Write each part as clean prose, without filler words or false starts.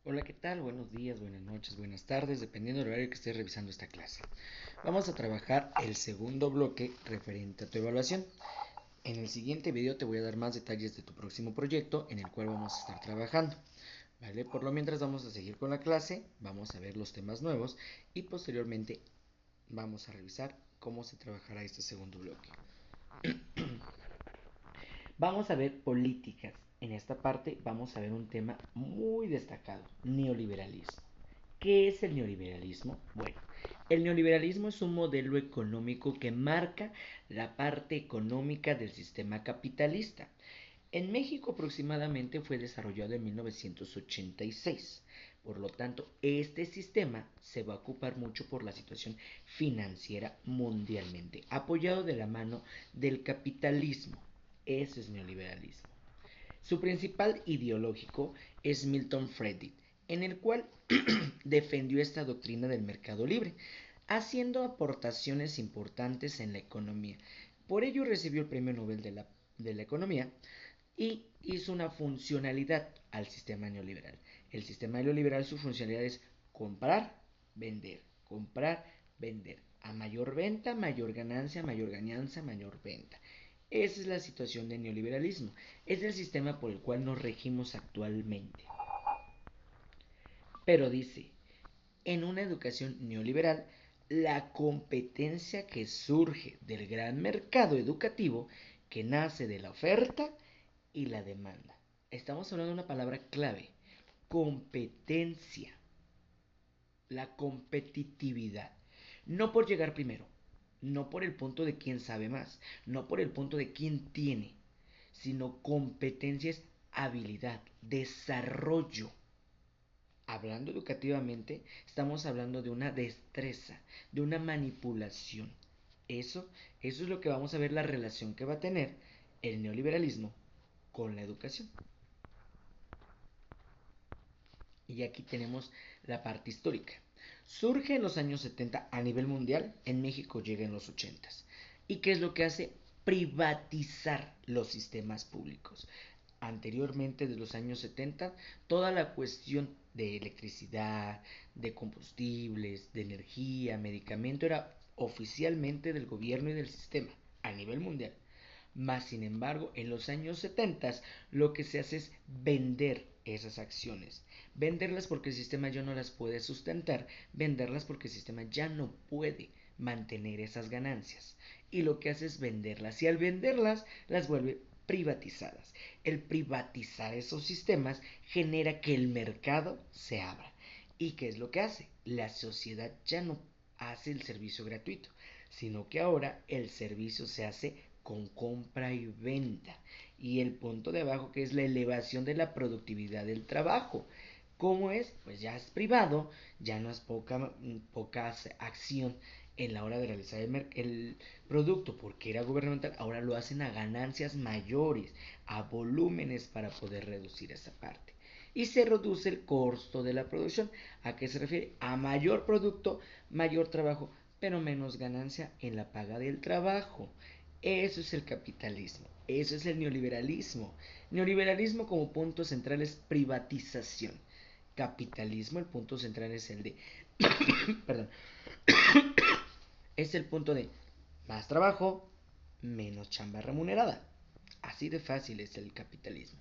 Hola, ¿qué tal? Buenos días, buenas noches, buenas tardes, dependiendo del horario que estés revisando esta clase. Vamos a trabajar el segundo bloque referente a tu evaluación. En el siguiente video te voy a dar más detalles de tu próximo proyecto en el cual vamos a estar trabajando. ¿Vale? Por lo mientras vamos a seguir con la clase, vamos a ver los temas nuevos y posteriormente vamos a revisar cómo se trabajará este segundo bloque. Vamos a ver políticas. En esta parte vamos a ver un tema muy destacado, neoliberalismo. ¿Qué es el neoliberalismo? Bueno, el neoliberalismo es un modelo económico que marca la parte económica del sistema capitalista. En México aproximadamente fue desarrollado en 1986. Por lo tanto, este sistema se va a ocupar mucho por la situación financiera mundialmente, apoyado de la mano del capitalismo. Eso es neoliberalismo. Su principal ideológico es Milton Friedman, en el cual defendió esta doctrina del mercado libre, haciendo aportaciones importantes en la economía. Por ello recibió el Premio Nobel de la Economía y hizo una funcionalidad al sistema neoliberal. El sistema neoliberal, su funcionalidad es comprar, vender. A mayor venta, mayor ganancia, mayor ganancia, mayor venta. Esa es la situación del neoliberalismo. Es el sistema por el cual nos regimos actualmente. Pero dice, en una educación neoliberal, la competencia que surge del gran mercado educativo que nace de la oferta y la demanda. Estamos hablando de una palabra clave, competencia, la competitividad. No por llegar primero, no por el punto de quién sabe más, no por el punto de quién tiene, sino competencia es habilidad, desarrollo. Hablando educativamente, estamos hablando de una destreza, de una manipulación. Eso, eso es lo que vamos a ver la relación que va a tener el neoliberalismo con la educación. Y aquí tenemos la parte histórica. Surge en los años 70 a nivel mundial, en México llega en los 80. ¿Y qué es lo que hace? Privatizar los sistemas públicos. Anteriormente de los años 70, toda la cuestión de electricidad, de combustibles, de energía, medicamento era oficialmente del gobierno y del sistema a nivel mundial. Más sin embargo, en los años 70 lo que se hace es vender esas acciones. Venderlas porque el sistema ya no las puede sustentar, venderlas porque el sistema ya no puede mantener esas ganancias. Y lo que hace es venderlas y al venderlas las vuelve privatizadas. El privatizar esos sistemas genera que el mercado se abra. ¿Y qué es lo que hace? La sociedad ya no hace el servicio gratuito, sino que ahora el servicio se hace con compra y venta. Y el punto de abajo que es la elevación de la productividad del trabajo. ¿Cómo es? Pues ya es privado, ya no es poca acción en la hora de realizar el producto porque era gubernamental, ahora lo hacen a ganancias mayores, a volúmenes para poder reducir esa parte. Y se reduce el costo de la producción. ¿A qué se refiere? A mayor producto, mayor trabajo, pero menos ganancia en la paga del trabajo. Eso es el capitalismo, eso es el neoliberalismo. Neoliberalismo como punto central es privatización. Capitalismo, el punto central es el de, perdón, es el punto de más trabajo, menos chamba remunerada. Así de fácil es el capitalismo.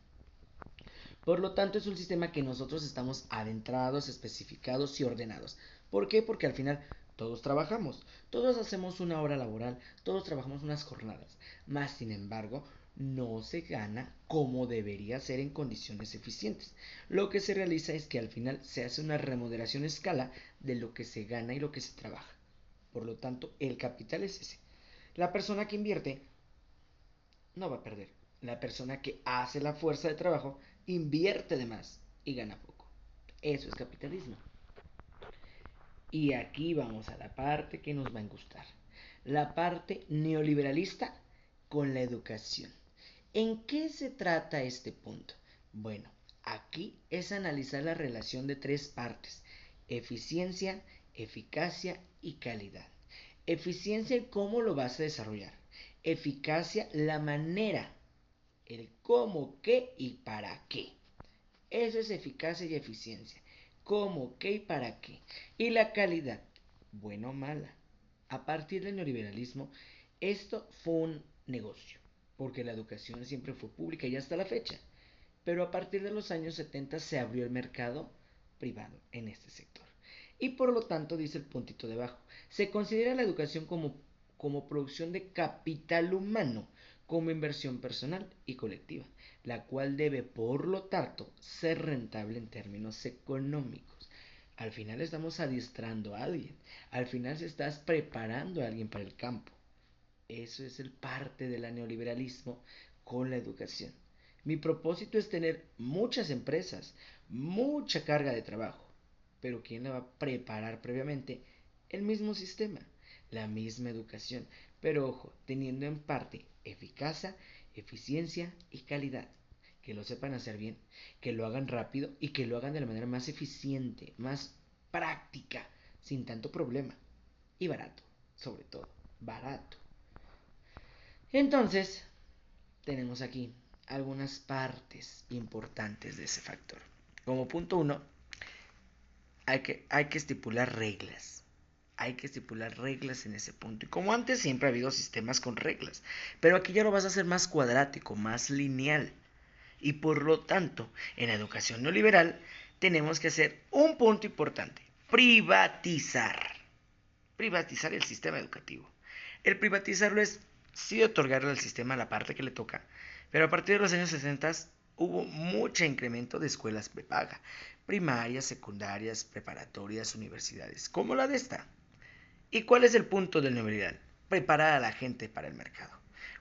Por lo tanto, es un sistema que nosotros estamos adentrados, especificados y ordenados. ¿Por qué? Porque al final todos trabajamos, todos hacemos una hora laboral, todos trabajamos unas jornadas. Más sin embargo, no se gana como debería ser en condiciones eficientes. Lo que se realiza es que al final se hace una remuneración a escala de lo que se gana y lo que se trabaja. Por lo tanto, el capital es ese. La persona que invierte no va a perder. La persona que hace la fuerza de trabajo invierte de más y gana poco. Eso es capitalismo. Y aquí vamos a la parte que nos va a gustar. La parte neoliberalista con la educación. ¿En qué se trata este punto? Bueno, aquí es analizar la relación de tres partes. Eficiencia, eficacia y calidad. Eficiencia y cómo lo vas a desarrollar. Eficacia, la manera, el cómo, qué y para qué. Eso es eficacia y eficiencia. ¿Cómo? ¿Qué y para qué? Y la calidad, buena o mala. A partir del neoliberalismo, esto fue un negocio, porque la educación siempre fue pública y hasta la fecha. Pero a partir de los años 70 se abrió el mercado privado en este sector. Y por lo tanto, dice el puntito debajo, se considera la educación como producción de capital humano, como inversión personal y colectiva, la cual debe, por lo tanto, ser rentable en términos económicos. Al final estamos adiestrando a alguien, al final se estás preparando a alguien para el campo. Eso es el parte del neoliberalismo con la educación. Mi propósito es tener muchas empresas, mucha carga de trabajo, pero ¿quién la va a preparar previamente? El mismo sistema, la misma educación, pero ojo, teniendo en parte eficacia, eficiencia y calidad. Que lo sepan hacer bien, que lo hagan rápido y que lo hagan de la manera más eficiente, más práctica, sin tanto problema. Y barato, sobre todo, barato. Entonces, tenemos aquí algunas partes importantes de ese factor. Como punto uno, hay que estipular reglas. Hay que estipular reglas en ese punto. Y como antes siempre ha habido sistemas con reglas, pero aquí ya lo vas a hacer más cuadrático, más lineal. Y por lo tanto, en la educación neoliberal tenemos que hacer un punto importante, privatizar. Privatizar el sistema educativo. El privatizarlo es sí otorgarle al sistema la parte que le toca, pero a partir de los años 60 hubo mucho incremento de escuelas prepaga, primarias, secundarias, preparatorias, universidades, como la de esta. ¿Y cuál es el punto del neoliberal? Preparar a la gente para el mercado.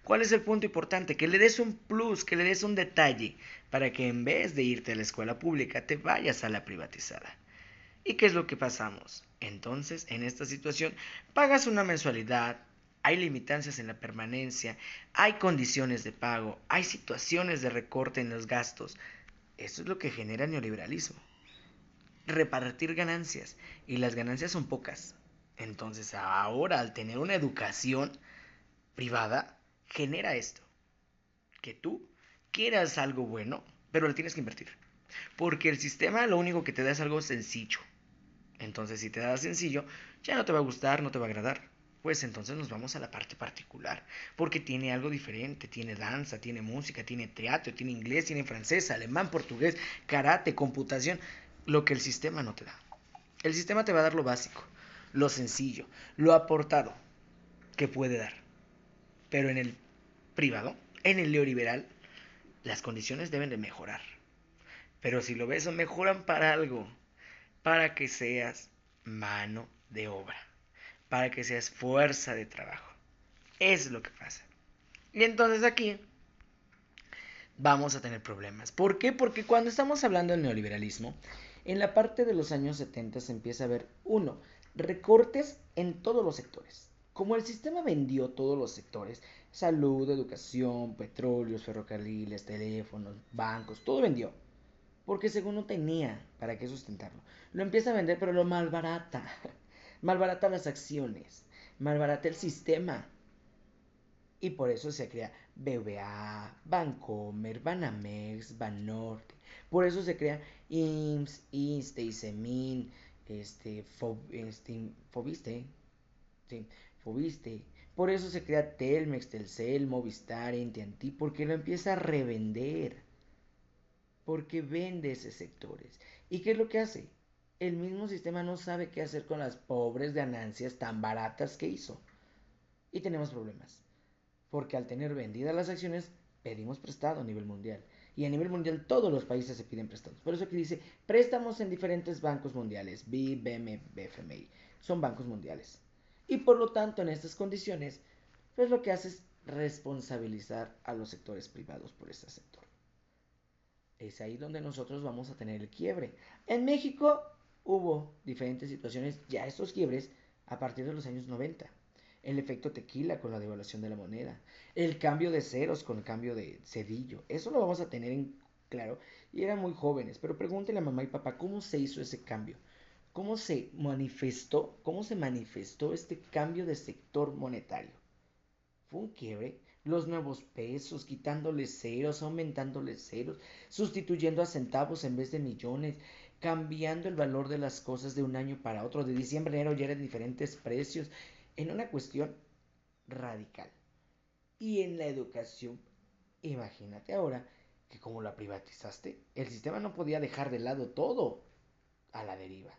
¿Cuál es el punto importante? Que le des un plus, que le des un detalle, para que en vez de irte a la escuela pública, te vayas a la privatizada. ¿Y qué es lo que pasamos? Entonces, en esta situación, pagas una mensualidad, hay limitancias en la permanencia, hay condiciones de pago, hay situaciones de recorte en los gastos. Esto es lo que genera el neoliberalismo. Repartir ganancias. Y las ganancias son pocas. Entonces, ahora, al tener una educación privada, genera esto. Que tú quieras algo bueno, pero le tienes que invertir. Porque el sistema lo único que te da es algo sencillo. Entonces, si te da sencillo, ya no te va a gustar, no te va a agradar. Pues entonces nos vamos a la parte particular, porque tiene algo diferente, tiene danza, tiene música, tiene teatro, tiene inglés, tiene francés, alemán, portugués, karate, computación, lo que el sistema no te da. El sistema te va a dar lo básico, lo sencillo, lo aportado que puede dar. Pero en el privado, en el neoliberal, las condiciones deben de mejorar. Pero si lo ves, mejoran para algo, para que seas mano de obra, para que seas fuerza de trabajo. Eso es lo que pasa. Y entonces aquí vamos a tener problemas. ¿Por qué? Porque cuando estamos hablando del neoliberalismo, en la parte de los años 70 se empieza a ver, uno, recortes en todos los sectores. Como el sistema vendió todos los sectores, salud, educación, petróleos, ferrocarriles, teléfonos, bancos, todo vendió. Porque según no tenía para qué sustentarlo. Lo empieza a vender, pero lo malbarata. Malbarata las acciones. Malbarata el sistema. Y por eso se crea BBA, Bancomer, Banamex, Banorte. Por eso se crea IMSS, ISSSTE, ISEMIN, Fobiste, sí, Fobiste. Por eso se crea Telmex, Telcel, Movistar, AT&T, porque lo empieza a revender. Porque vende esos sectores. ¿Y qué es lo que hace? El mismo sistema no sabe qué hacer con las pobres ganancias tan baratas que hizo. Y tenemos problemas. Porque al tener vendidas las acciones, pedimos prestado a nivel mundial. Y a nivel mundial todos los países se piden prestados. Por eso aquí dice, préstamos en diferentes bancos mundiales, BID, BM, BFMI. Son bancos mundiales. Y por lo tanto, en estas condiciones, pues lo que hace es responsabilizar a los sectores privados por este sector. Es ahí donde nosotros vamos a tener el quiebre. En México hubo diferentes situaciones, ya estos quiebres, a partir de los años 90. El efecto tequila con la devaluación de la moneda. El cambio de ceros con el cambio de cedillo. Eso lo vamos a tener en claro. Y eran muy jóvenes. Pero pregúntele a mamá y papá cómo se hizo ese cambio. ¿Cómo se manifestó? ¿Cómo se manifestó este cambio de sector monetario? Fue un quiebre, Los nuevos pesos, quitándoles ceros, aumentándoles ceros, sustituyendo a centavos en vez de millones, cambiando el valor de las cosas de un año para otro, de diciembre a enero ya eran diferentes precios, en una cuestión radical. Y en la educación, imagínate ahora que como la privatizaste, el sistema no podía dejar de lado todo a la deriva.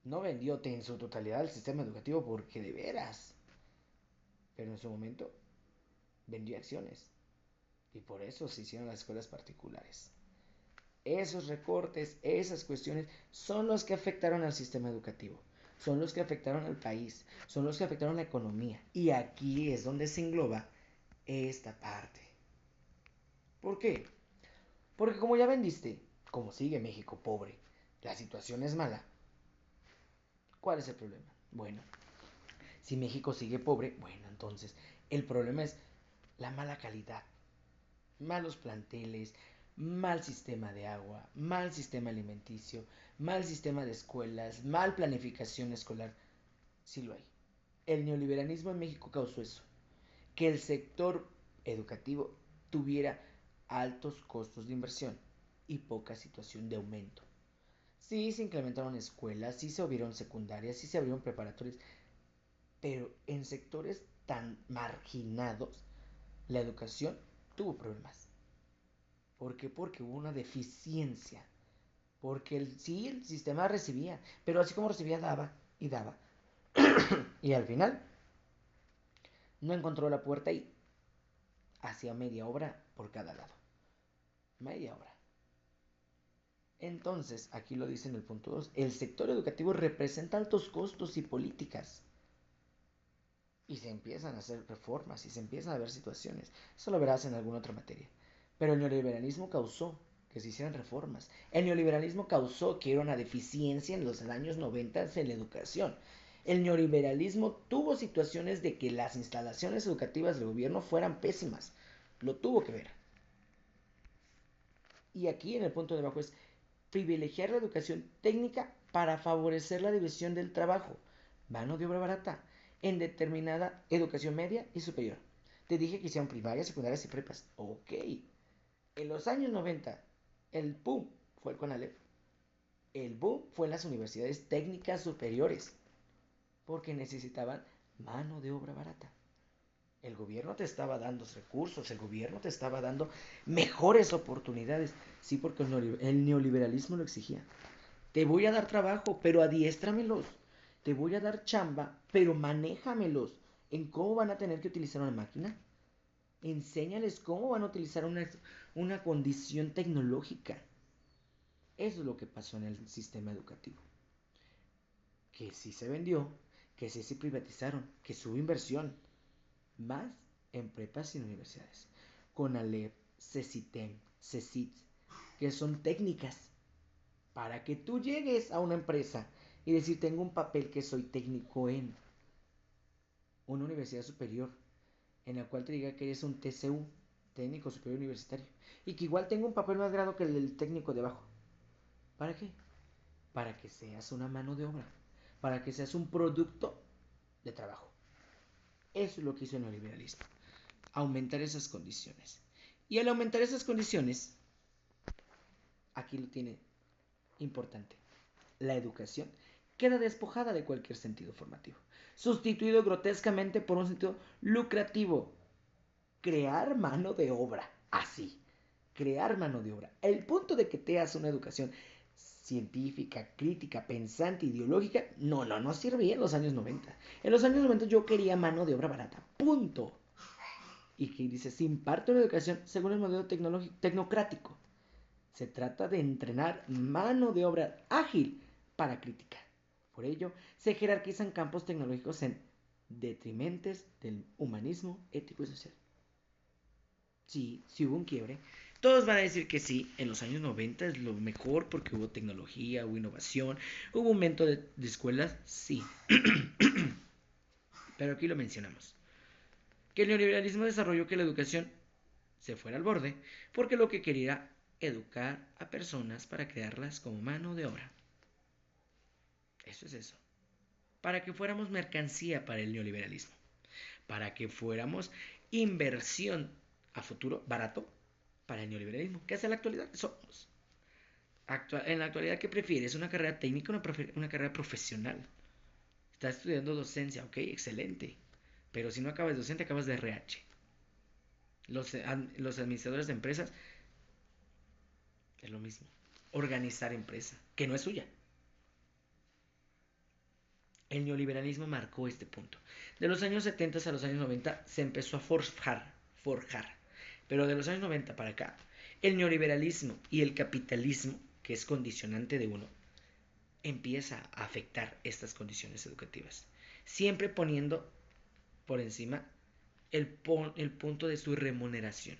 No vendió en su totalidad el sistema educativo porque de veras, pero en su momento vendió acciones y por eso se hicieron las escuelas particulares. Esos recortes, esas cuestiones son los que afectaron al sistema educativo, son los que afectaron al país, son los que afectaron la economía. Y aquí es donde se engloba esta parte. ¿Por qué? Porque como ya vendiste, como sigue México pobre, la situación es mala. ¿Cuál es el problema? Bueno, si México sigue pobre, bueno, entonces el problema es la mala calidad, malos planteles, mal sistema de agua, mal sistema alimenticio, mal sistema de escuelas, mal planificación escolar. Sí lo hay. El neoliberalismo en México causó eso, que el sector educativo tuviera altos costos de inversión y poca situación de aumento. Sí se incrementaron escuelas, sí se abrieron secundarias, sí se abrieron preparatorias, pero en sectores tan marginados la educación tuvo problemas. ¿Por qué? Porque hubo una deficiencia. Porque sí, el sistema recibía, pero así como recibía, daba y daba. Y al final no encontró la puerta y hacía media obra por cada lado. Media obra. Entonces, aquí lo dice en el punto 2, el sector educativo representa altos costos y políticas. Y se empiezan a hacer reformas y se empiezan a ver situaciones. Eso lo verás en alguna otra materia. Pero el neoliberalismo causó que se hicieran reformas. El neoliberalismo causó que hubiera una deficiencia en los años 90 en la educación. El neoliberalismo tuvo situaciones de que las instalaciones educativas del gobierno fueran pésimas. Lo tuvo que ver. Y aquí en el punto de abajo es privilegiar la educación técnica para favorecer la división del trabajo, mano de obra barata, en determinada educación media y superior. Te dije que hicieron primarias, secundarias y prepas. Ok. En los años 90, el boom fue el CONALEP. El boom fue en las universidades técnicas superiores, porque necesitaban mano de obra barata. El gobierno te estaba dando recursos, el gobierno te estaba dando mejores oportunidades. Sí, porque el neoliberalismo lo exigía. Te voy a dar trabajo, pero adiéstramelos. Te voy a dar chamba, pero manéjamelos. ¿En cómo van a tener que utilizar una máquina? Enséñales cómo van a utilizar una condición tecnológica. Eso es lo que pasó en el sistema educativo. Que sí se vendió, que sí se privatizaron, que subo inversión. Más en prepas y en universidades. CONALEP, CECITEM, CECIT, que son técnicas para que tú llegues a una empresa y decir, tengo un papel que soy técnico en una universidad superior, en la cual te diga que eres un TCU, técnico superior universitario, y que igual tengo un papel más grado que el del técnico de abajo. ¿Para qué? Para que seas una mano de obra, para que seas un producto de trabajo. Eso es lo que hizo el neoliberalismo, aumentar esas condiciones. Y al aumentar esas condiciones, aquí lo tiene importante, la educación queda despojada de cualquier sentido formativo, sustituido grotescamente por un sentido lucrativo, crear mano de obra, así, crear mano de obra. El punto de que te hagas una educación científica, crítica, pensante, ideológica, no servía en los años 90. En los años 90 yo quería mano de obra barata, punto. Y que dice, se imparte una educación según el modelo tecnocrático. Se trata de entrenar mano de obra ágil para crítica. Por ello, se jerarquizan campos tecnológicos en detrimentes del humanismo ético y social. Sí, sí hubo un quiebre. Todos van a decir que sí, en los años 90 es lo mejor porque hubo tecnología, hubo innovación, hubo aumento de escuelas, sí. Pero aquí lo mencionamos. Que el neoliberalismo desarrolló que la educación se fuera al borde porque lo que quería era educar a personas para crearlas como mano de obra. Eso es eso. Para que fuéramos mercancía para el neoliberalismo. Para que fuéramos inversión a futuro, barato, para el neoliberalismo. ¿Qué hace en la actualidad? Somos. En la actualidad, ¿qué prefieres? ¿Una carrera técnica o una carrera profesional? Estás estudiando docencia, ok, excelente. Pero si no acabas de docente, acabas de RH. Los administradores de empresas es lo mismo. Organizar empresa, que no es suya. El neoliberalismo marcó este punto. De los años 70 a los años 90 se empezó a forjar. Pero de los años 90 para acá, el neoliberalismo y el capitalismo, que es condicionante de uno, empieza a afectar estas condiciones educativas. Siempre poniendo por encima el punto de su remuneración.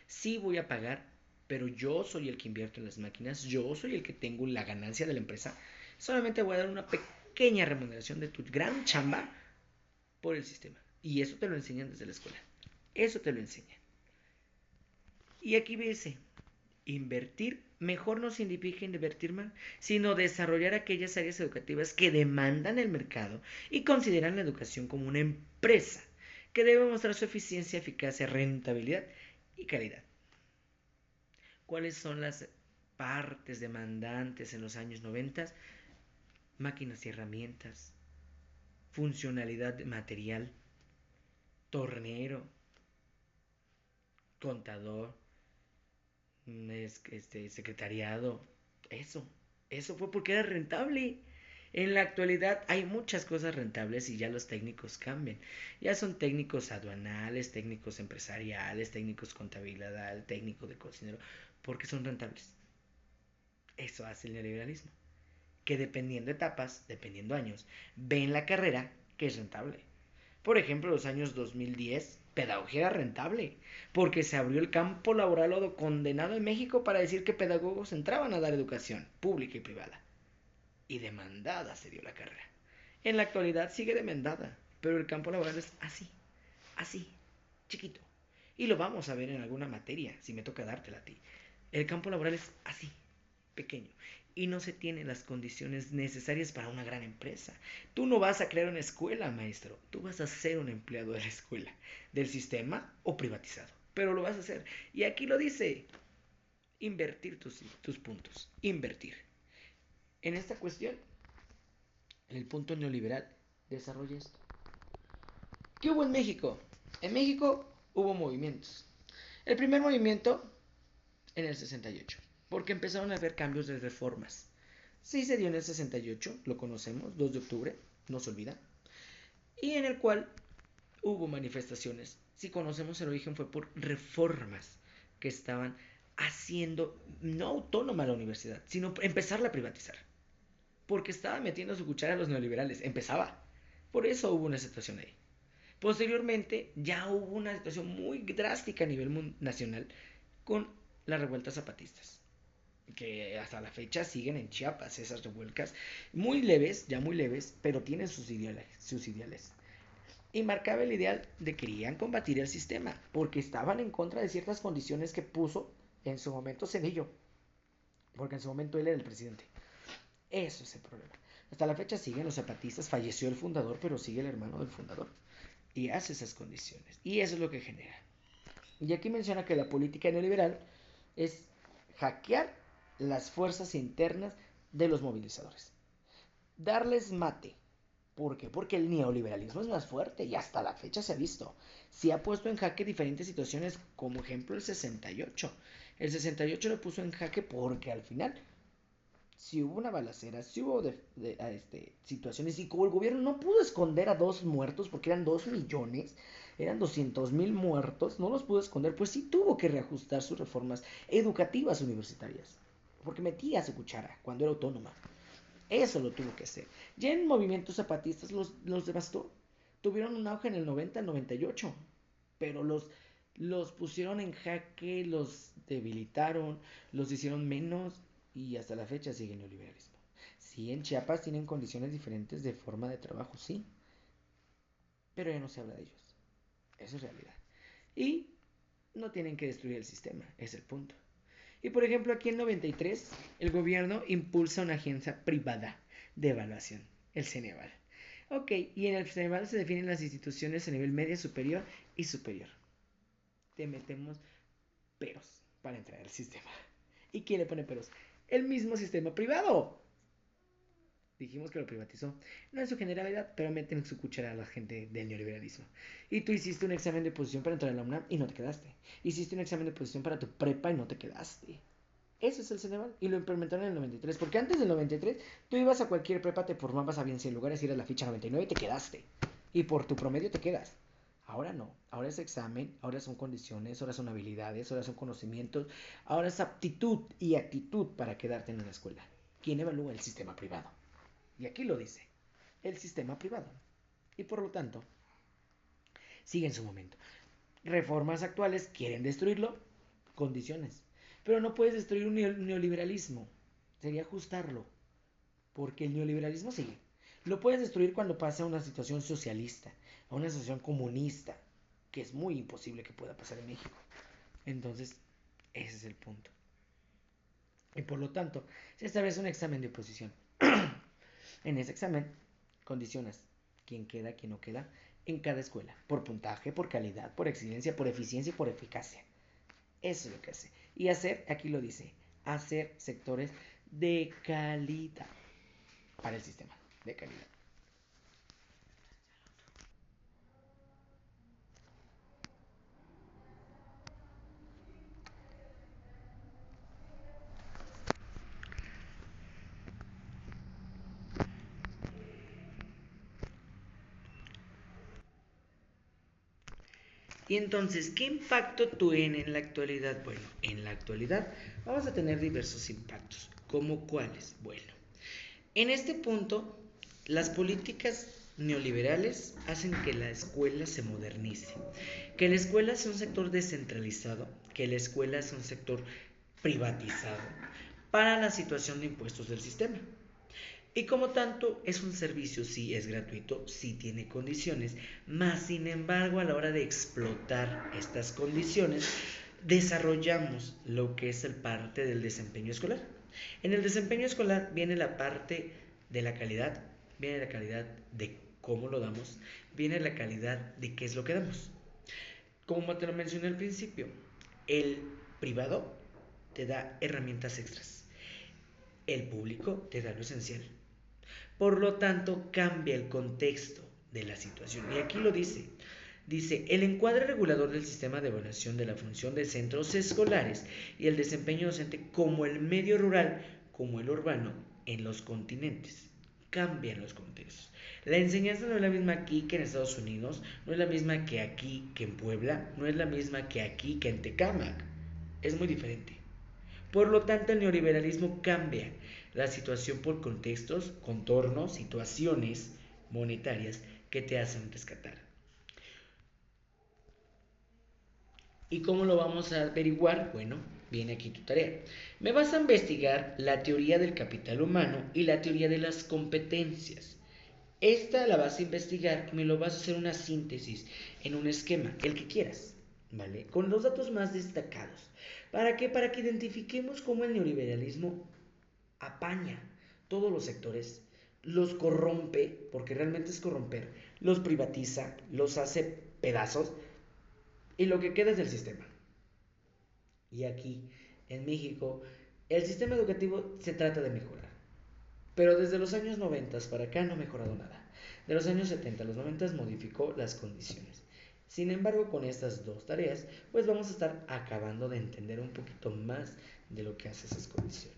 Sí voy a pagar, pero yo soy el que invierto en las máquinas, yo soy el que tengo la ganancia de la empresa. Solamente voy a dar una pequeña remuneración de tu gran chamba por el sistema. Y eso te lo enseñan desde la escuela. Eso te lo enseñan. Y aquí dice, invertir mejor no significa invertir mal, sino desarrollar aquellas áreas educativas que demandan el mercado y consideran la educación como una empresa que debe mostrar su eficiencia, eficacia, rentabilidad y calidad. ¿Cuáles son las partes demandantes en los años 90? Máquinas y herramientas, funcionalidad material, tornero, contador, secretariado. Eso fue porque era rentable. En la actualidad hay muchas cosas rentables y ya los técnicos cambian. Ya son técnicos aduanales, técnicos empresariales, técnicos contabilidad, técnico de cocinero, porque son rentables. Eso hace el neoliberalismo. Que dependiendo etapas, dependiendo años, ven la carrera que es rentable. Por ejemplo, los años 2010, pedagogía era rentable, porque se abrió el campo laboral o condenado en México para decir que pedagogos entraban a dar educación pública y privada. Y demandada se dio la carrera. En la actualidad sigue demandada, pero el campo laboral es así, chiquito. Y lo vamos a ver en alguna materia, si me toca dártela a ti. El campo laboral es así, pequeño. Y no se tienen las condiciones necesarias para una gran empresa. Tú no vas a crear una escuela, maestro. Tú vas a ser un empleado de la escuela, del sistema o privatizado. Pero lo vas a hacer. Y aquí lo dice, invertir tus puntos. Invertir. En esta cuestión, en el punto neoliberal, desarrolla esto. ¿Qué hubo en México? En México hubo movimientos. El primer movimiento en el 68, porque empezaron a haber cambios de reformas. Sí se dio en el 68, lo conocemos, 2 de octubre, no se olvida, y en el cual hubo manifestaciones. Si conocemos el origen fue por reformas que estaban haciendo no autónoma la universidad, sino empezarla a privatizar, porque estaba metiendo su cuchara a los neoliberales, empezaba. Por eso hubo una situación ahí. Posteriormente ya hubo una situación muy drástica a nivel nacional con las revueltas zapatistas, que hasta la fecha siguen en Chiapas esas revueltas, muy leves, ya muy leves, pero tienen sus ideales. Y marcaba el ideal de que querían combatir el sistema, porque estaban en contra de ciertas condiciones que puso en su momento Cedillo, porque en su momento él era el presidente. Eso es el problema. Hasta la fecha siguen los zapatistas, falleció el fundador, pero sigue el hermano del fundador. Y hace esas condiciones. Y eso es lo que genera. Y aquí menciona que la política neoliberal es hackear las fuerzas internas de los movilizadores. Darles mate. ¿Por qué? Porque el neoliberalismo es más fuerte y hasta la fecha se ha visto. Se ha puesto en jaque diferentes situaciones, como ejemplo el 68. El 68 lo puso en jaque porque al final si hubo una balacera, si hubo situaciones y como el gobierno no pudo esconder a 2 muertos porque eran 2 millones, eran 200,000 muertos, no los pudo esconder, pues sí tuvo que reajustar sus reformas educativas universitarias, porque metía su cuchara cuando era autónoma. Eso lo tuvo que hacer. Ya en movimientos zapatistas los devastó. Tuvieron un auge en el 90, el 98, pero los pusieron en jaque, los debilitaron, los hicieron menos y hasta la fecha sigue el neoliberalismo. Sí, en Chiapas tienen condiciones diferentes de forma de trabajo, sí, pero ya no se habla de ellos. Eso es realidad. Y no tienen que destruir el sistema, es el punto. Y por ejemplo, aquí en 93, el gobierno impulsa una agencia privada de evaluación, el Ceneval. Ok, y en el Ceneval se definen las instituciones a nivel media, superior y superior. te metemos peros para entrar al sistema. ¿Y quién le pone peros? El mismo sistema privado. Dijimos que lo privatizó. No en su generalidad, pero meten su cuchara a la gente del neoliberalismo. Y tú hiciste un examen de posición para entrar a la UNAM y no te quedaste. Hiciste un examen de posición para tu prepa y no te quedaste. Eso es el Ceneval. Y lo implementaron en el 93. Porque antes del 93, tú ibas a cualquier prepa, te formabas a bien 100 lugares, y eras la ficha 99 y te quedaste. Y por tu promedio te quedas. Ahora no. Ahora es examen, ahora son condiciones, ahora son habilidades, ahora son conocimientos, ahora es aptitud y actitud para quedarte en una escuela. ¿Quién evalúa? El sistema privado? Y aquí lo dice, el sistema privado. Y por lo tanto, sigue en su momento. Reformas actuales quieren destruirlo, condiciones. Pero no puedes destruir un neoliberalismo, sería ajustarlo, porque el neoliberalismo sigue. Lo puedes destruir cuando pasa a una situación socialista, a una situación comunista, que es muy imposible que pueda pasar en México. Entonces, ese es el punto. Y por lo tanto, se establece un examen de oposición. En ese examen, condicionas quién queda, quién no queda en cada escuela, por puntaje, por calidad, por excelencia, por eficiencia y por eficacia. Eso es lo que hace. Y hacer, aquí lo dice, hacer sectores de calidad para el sistema, de calidad. Y entonces, ¿qué impacto tiene en la actualidad? Bueno, en la actualidad vamos a tener diversos impactos. ¿Cómo cuáles? Bueno, en este punto, las políticas neoliberales hacen que la escuela se modernice, que la escuela sea un sector descentralizado, que la escuela sea un sector privatizado para la situación de impuestos del sistema. Y como tanto, es un servicio, sí, es gratuito, sí tiene condiciones, más sin embargo, a la hora de explotar estas condiciones, desarrollamos lo que es el parte del desempeño escolar. En el desempeño escolar viene la parte de la calidad, viene la calidad de cómo lo damos, viene la calidad de qué es lo que damos. Como te lo mencioné al principio, el privado te da herramientas extras, el público te da lo esencial. Por lo tanto, cambia el contexto de la situación. Y aquí lo dice. Dice, el encuadre regulador del sistema de evaluación de la función de centros escolares y el desempeño docente como el medio rural, como el urbano, en los continentes. Cambian los contextos. La enseñanza no es la misma aquí que en Estados Unidos, no es la misma que aquí que en Puebla, no es la misma que aquí que en Tecámac. Es muy diferente. Por lo tanto, el neoliberalismo cambia la situación por contextos, contornos, situaciones monetarias que te hacen rescatar. ¿Y cómo lo vamos a averiguar? Bueno, viene aquí tu tarea. Me vas a investigar la teoría del capital humano y la teoría de las competencias. Esta la vas a investigar y me lo vas a hacer una síntesis en un esquema, el que quieras, ¿vale? Con los datos más destacados. ¿Para qué? Para que identifiquemos cómo el neoliberalismo apaña todos los sectores, los corrompe, porque realmente es corromper, los privatiza, los hace pedazos y lo que queda es del sistema. Y aquí, en México, el sistema educativo se trata de mejorar. Pero desde los años 90 para acá no ha mejorado nada. De los años 70 a los 90 modificó las condiciones. Sin embargo, con estas dos tareas, pues vamos a estar acabando de entender un poquito más de lo que hace esas condiciones.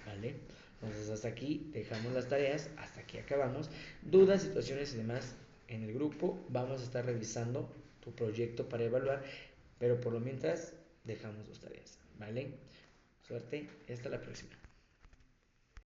¿Vale? Entonces hasta aquí dejamos las tareas, hasta aquí acabamos. Dudas, situaciones y demás en el grupo. Vamos a estar revisando tu proyecto para evaluar, pero por lo mientras dejamos las tareas. ¿Vale? Suerte, hasta la próxima.